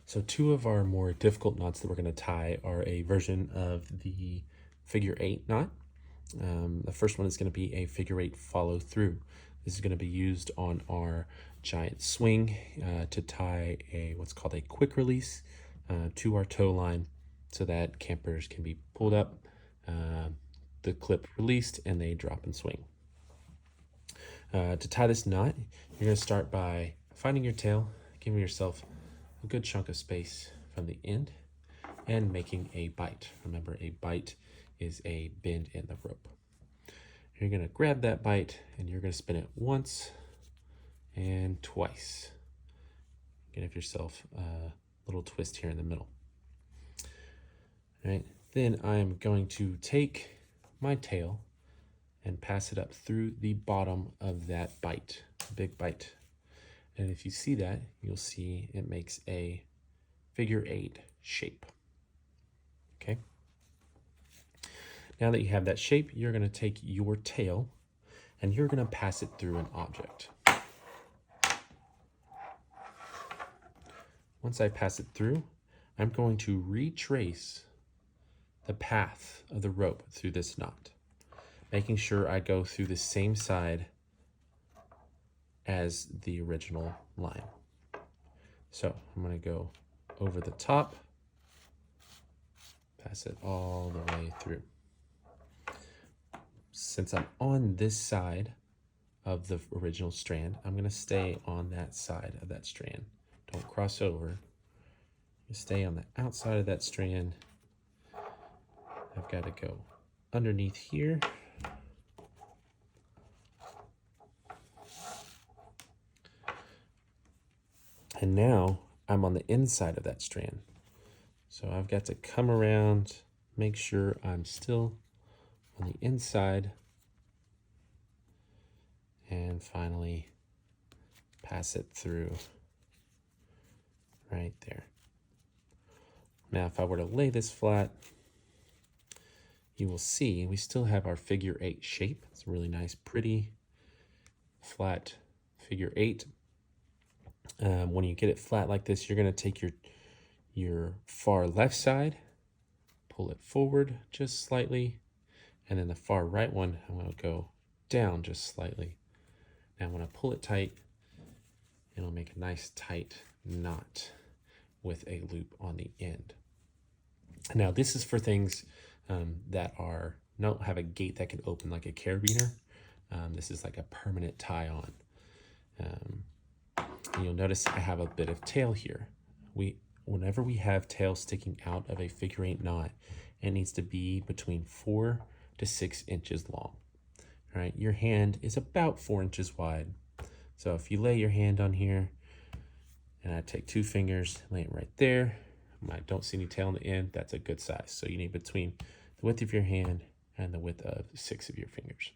So two of our more difficult knots that we're going to tie are a version of the figure 8 knot. The first one is going to be a figure 8 follow through. This is going to be used on our giant swing to tie what's called a quick release to our tow line so that campers can be pulled up, the clip released, and they drop and swing. To tie this knot, you're going to start by finding your tail, giving yourself a good chunk of space from the end, and making a bite. Remember, a bite is a bend in the rope. You're going to grab that bite and you're going to spin it once and twice. Give yourself a little twist here in the middle. All right. Then I'm going to take my tail and pass it up through the bottom of that bite, big bite. And if you see that, you'll see it makes a figure 8 shape. Okay. Now that you have that shape, you're going to take your tail and you're going to pass it through an object. Once I pass it through, I'm going to retrace the path of the rope through this knot, making sure I go through the same side as the original line. So I'm going to go over the top, pass it all the way through. Since I'm on this side of the original strand, I'm going to stay on that side of that strand. Don't cross over. You stay on the outside of that strand. I've got to go underneath here. And now I'm on the inside of that strand. So I've got to come around, make sure I'm still on the inside, and finally pass it through right there. Now, if I were to lay this flat, you will see we still have our figure 8 shape. It's a really nice, pretty, flat figure 8. When you get it flat like this, you're going to take your far left side, pull it forward just slightly, and then the far right one, I'm going to go down just slightly. Now when I pull it tight, it'll make a nice tight knot with a loop on the end. Now this is for things that don't have a gate that can open like a carabiner. This is like a permanent tie-on. You'll notice I have a bit of tail here. Whenever we have tail sticking out of a figure 8 knot, it needs to be between 4 to 6 inches long. All right, your hand is about 4 inches wide. So if you lay your hand on here, and I take 2 fingers, lay it right there, I don't see any tail on the end, that's a good size. So you need between the width of your hand and the width of 6 of your fingers.